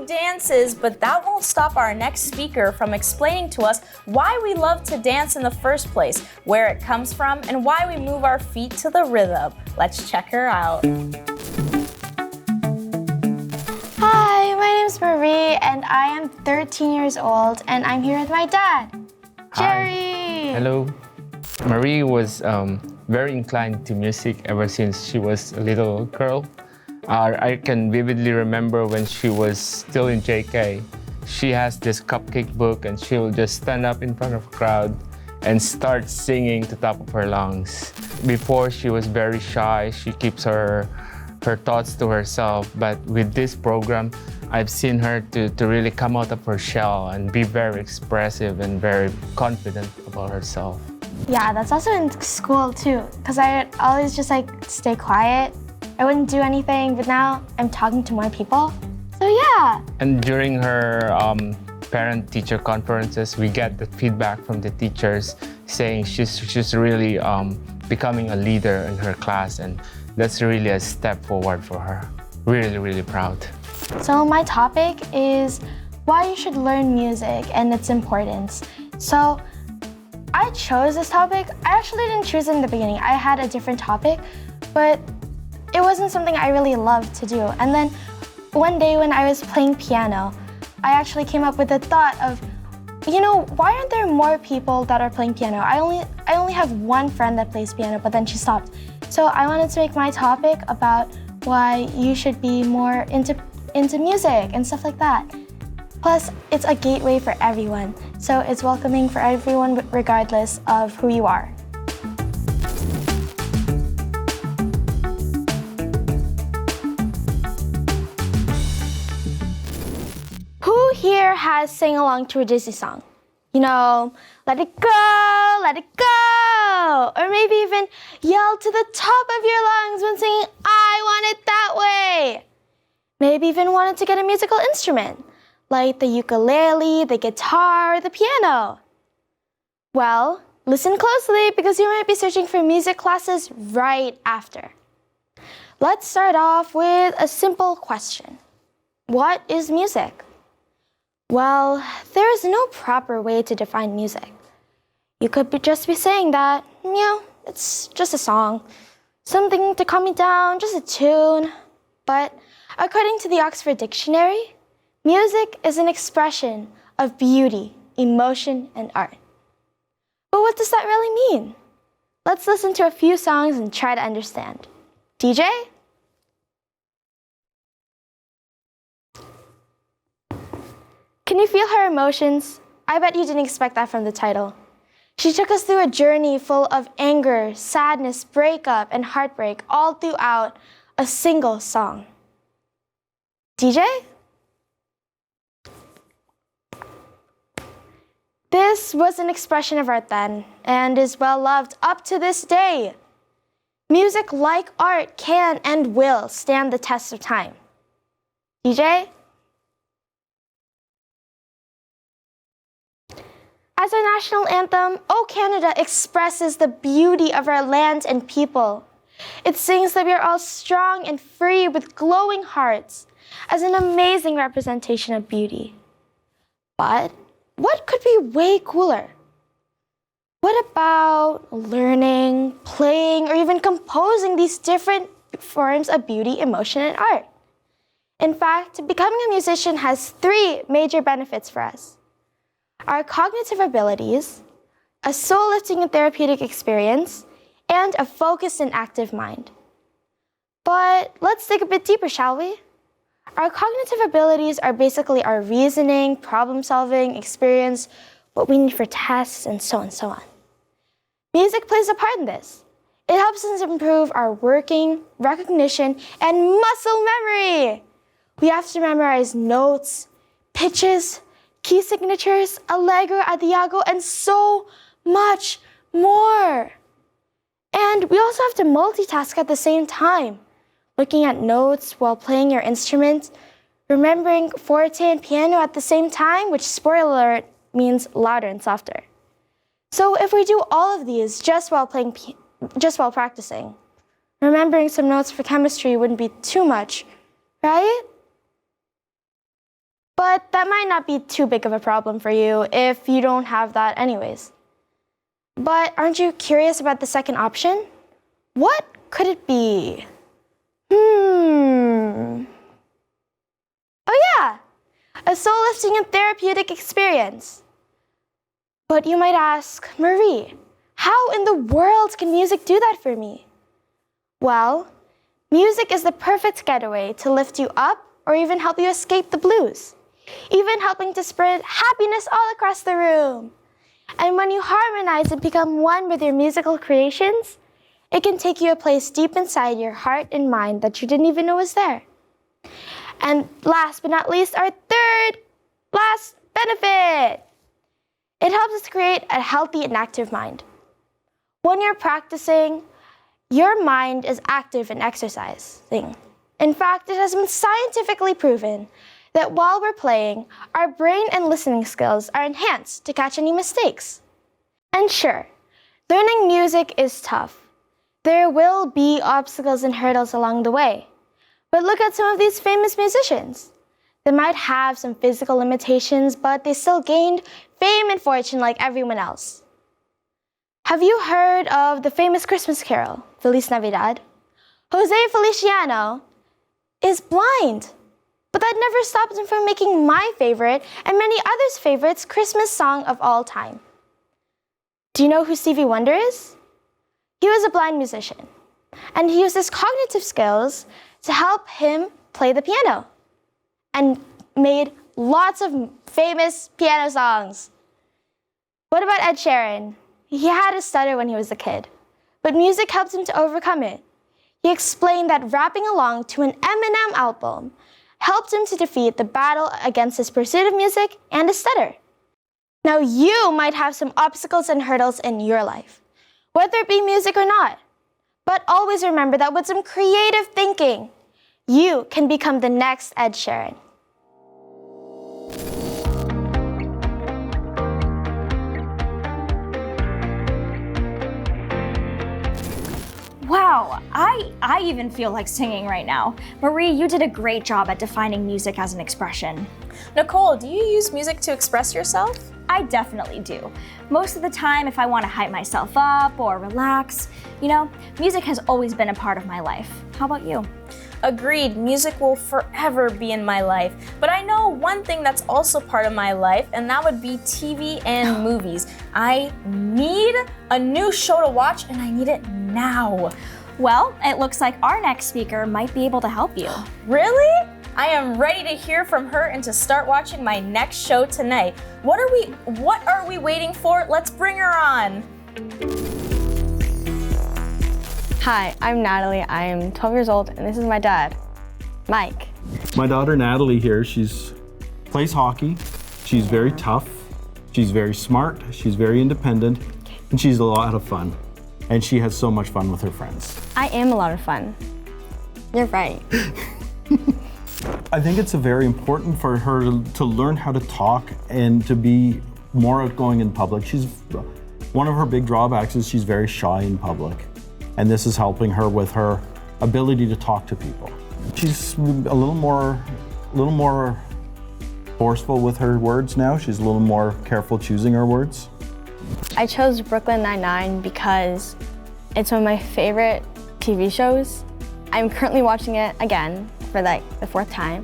love dances, but that won't stop our next speaker from explaining to us why we love to dance in the first place, where it comes from, and why we move our feet to the rhythm. Let's check her out. Hi, my name's Marie, and I am 13 years old, and I'm here with my dad, Jerry. Hi. Hello. Marie was very inclined to music ever since she was a little girl. I can vividly remember when she was still in JK. She has this cupcake book and she'll just stand up in front of a crowd and start singing to the top of her lungs. Before, she was very shy. She keeps her thoughts to herself. But with this program, I've seen her to really come out of her shell and be very expressive and very confident about herself. Yeah, that's also in school too, because I always just stay quiet. I wouldn't do anything, but now I'm talking to more people. So yeah. And during her parent-teacher conferences, we get the feedback from the teachers saying she's really becoming a leader in her class, and that's really a step forward for her. Really, really proud. So my topic is why you should learn music and its importance. So I chose this topic. I actually didn't choose it in the beginning. I had a different topic, but it wasn't something I really loved to do. And then one day when I was playing piano, I actually came up with the thought of, why aren't there more people that are playing piano? I only have one friend that plays piano, but then she stopped. So I wanted to make my topic about why you should be more into music and stuff like that. Plus, it's a gateway for everyone, so it's welcoming for everyone regardless of who you are. Who here has sang along to a Disney song? Let it go, let it go! Or maybe even yell to the top of your lungs when singing, I want it that way! Maybe even wanted to get a musical instrument, like the ukulele, the guitar, or the piano. Well, listen closely because you might be searching for music classes right after. Let's start off with a simple question. What is music? Well, there is no proper way to define music. You could just be saying that, it's just a song, something to calm me down, just a tune. But according to the Oxford Dictionary, music is an expression of beauty, emotion, and art. But what does that really mean? Let's listen to a few songs and try to understand. DJ? Can you feel her emotions? I bet you didn't expect that from the title. She took us through a journey full of anger, sadness, breakup, and heartbreak all throughout a single song. DJ? This was an expression of art then, and is well loved up to this day. Music, like art, can and will stand the test of time. DJ? As our national anthem, O Canada expresses the beauty of our land and people. It sings that we are all strong and free with glowing hearts, as an amazing representation of beauty. But what could be way cooler? What about learning, playing, or even composing these different forms of beauty, emotion, and art? In fact, becoming a musician has 3 major benefits for us. Our cognitive abilities, a soul-lifting and therapeutic experience, and a focused and active mind. But let's dig a bit deeper, shall we? Our cognitive abilities are basically our reasoning, problem-solving, experience, what we need for tests, and so on. Music plays a part in this. It helps us improve our working, recognition, and muscle memory. We have to memorize notes, pitches, key signatures, allegro, adiago, and so much more. And we also have to multitask at the same time, looking at notes while playing your instrument, remembering forte and piano at the same time, which, spoiler alert, means louder and softer. So if we do all of these just while practicing, remembering some notes for chemistry wouldn't be too much, right? But that might not be too big of a problem for you if you don't have that anyways. But aren't you curious about the second option? What could it be? Oh yeah, a soul-lifting and therapeutic experience. But you might ask, Marie, how in the world can music do that for me? Well, music is the perfect getaway to lift you up or even help you escape the blues, even helping to spread happiness all across the room. And when you harmonize and become one with your musical creations, it can take you a place deep inside your heart and mind that you didn't even know was there. And last but not least, our third last benefit. It helps us create a healthy and active mind. When you're practicing, your mind is active and exercising. In fact, it has been scientifically proven that while we're playing, our brain and listening skills are enhanced to catch any mistakes. And sure, learning music is tough. There will be obstacles and hurdles along the way. But look at some of these famous musicians. They might have some physical limitations, but they still gained fame and fortune like everyone else. Have you heard of the famous Christmas carol, Feliz Navidad? Jose Feliciano is blind, but that never stopped him from making my favorite and many others' favorites Christmas song of all time. Do you know who Stevie Wonder is? He was a blind musician, and he used his cognitive skills to help him play the piano and made lots of famous piano songs. What about Ed Sheeran? He had a stutter when he was a kid, but music helped him to overcome it. He explained that rapping along to an Eminem album helped him to defeat the battle against his pursuit of music and his stutter. Now you might have some obstacles and hurdles in your life, whether it be music or not. But always remember that with some creative thinking, you can become the next Ed Sheeran. Wow, I even feel like singing right now. Marie, you did a great job at defining music as an expression. Nicole, do you use music to express yourself? I definitely do. Most of the time, if I want to hype myself up or relax, music has always been a part of my life. How about you? Agreed, music will forever be in my life. But I know one thing that's also part of my life, and that would be TV and movies. I need a new show to watch, and I need it now. Well, it looks like our next speaker might be able to help you. Really? I am ready to hear from her and to start watching my next show tonight. What are we waiting for? Let's bring her on. Hi, I'm Natalie. I am 12 years old, and this is my dad, Mike. My daughter Natalie here, she's plays hockey. She's very tough. She's very smart. She's very independent, and she's a lot of fun. And she has so much fun with her friends. I am a lot of fun. You're right. I think it's very important for her to learn how to talk and to be more outgoing in public. One of her big drawbacks is she's very shy in public. And this is helping her with her ability to talk to people. She's a little more forceful with her words now. She's a little more careful choosing her words. I chose Brooklyn Nine-Nine because it's one of my favorite TV shows. I'm currently watching it again for the fourth time.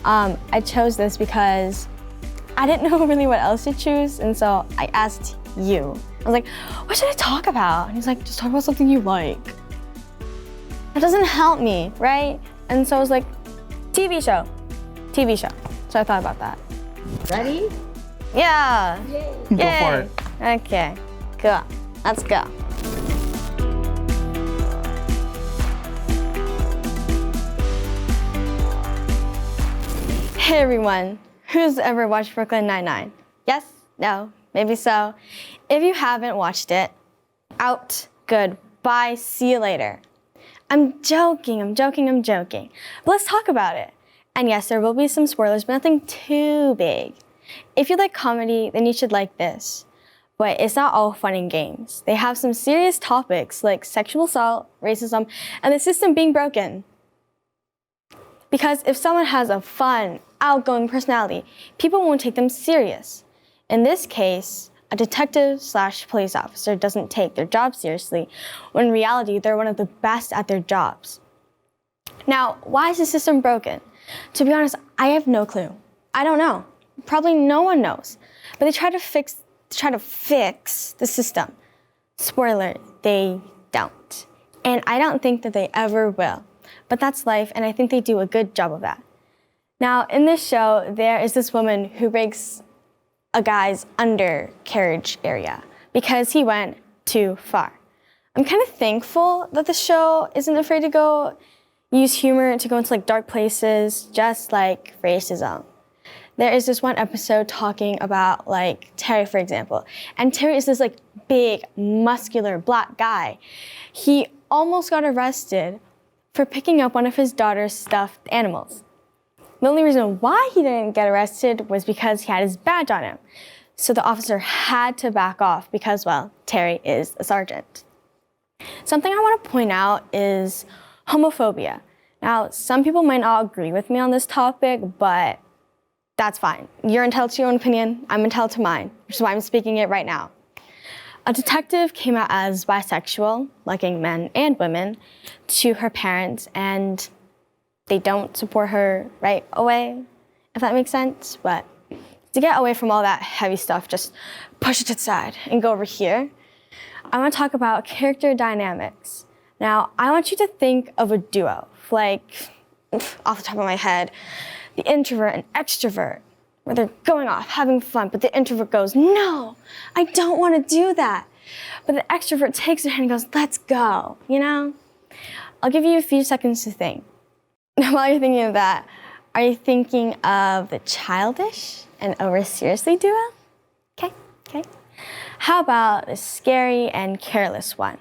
I chose this because I didn't know really what else to choose, and so I asked you. I was like, what should I talk about? And he's like, just talk about something you like. That doesn't help me, right? And so I was like, TV show. So I thought about that. Ready? Yeah. Yay. Go for it. Okay, cool. Let's go. Hey everyone, who's ever watched Brooklyn Nine-Nine? Yes? No? Maybe so. If you haven't watched it, out, good, bye, see you later. I'm joking. But let's talk about it. And yes, there will be some spoilers, but nothing too big. If you like comedy, then you should like this. But it's not all fun and games. They have some serious topics like sexual assault, racism, and the system being broken. Because if someone has a fun, outgoing personality, people won't take them serious. In this case, a detective/police officer doesn't take their job seriously, when in reality, they're one of the best at their jobs. Now, why is the system broken? To be honest, I have no clue. I don't know. Probably no one knows. But they try to fix the system. Spoiler, they don't. And I don't think that they ever will. But that's life, and I think they do a good job of that. Now, in this show, there is this woman who breaks a guy's undercarriage area because he went too far. I'm kind of thankful that the show isn't afraid to use humor to go into dark places, just like racism. There is this one episode talking about Terry, for example. And Terry is this big, muscular, black guy. He almost got arrested for picking up one of his daughter's stuffed animals. The only reason why he didn't get arrested was because he had his badge on him. So the officer had to back off because, well, Terry is a sergeant. Something I want to point out is homophobia. Now, some people might not agree with me on this topic, but that's fine. You're entitled to your own opinion. I'm entitled to mine, which is why I'm speaking it right now. A detective came out as bisexual, liking men and women, to her parents, and they don't support her right away, if that makes sense. But to get away from all that heavy stuff, just push it to the side and go over here. I want to talk about character dynamics. Now, I want you to think of a duo, off the top of my head, the introvert and extrovert, where they're going off, having fun, but the introvert goes, no, I don't want to do that. But the extrovert takes her hand and goes, let's go, I'll give you a few seconds to think. Now, while you're thinking of that, are you thinking of the childish and over-seriously duo? Okay. How about the scary and careless one?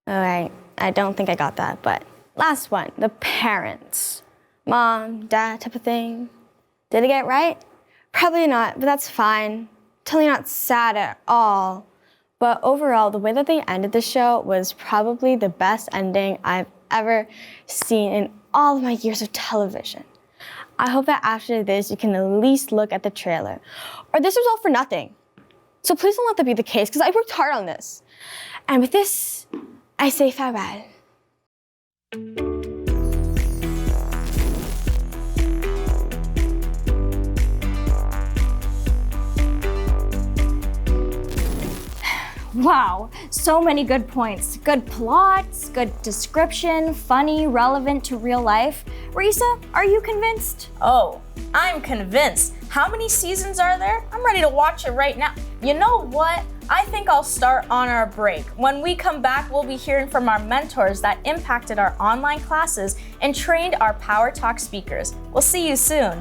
All right, I don't think I got that, but last one, the parents. Mom, dad type of thing. Did I get it right? Probably not, but that's fine. Totally not sad at all. But overall, the way that they ended the show was probably the best ending I've ever seen in all of my years of television. I hope that after this, you can at least look at the trailer. Or this was all for nothing. So please don't let that be the case, because I worked hard on this. And with this, I say farewell. Wow, so many good points. Good plots, good description, funny, relevant to real life. Risa, are you convinced? Oh, I'm convinced. How many seasons are there? I'm ready to watch it right now. You know what? I think I'll start on our break. When we come back, we'll be hearing from our mentors that impacted our online classes and trained our Power Talk speakers. We'll see you soon.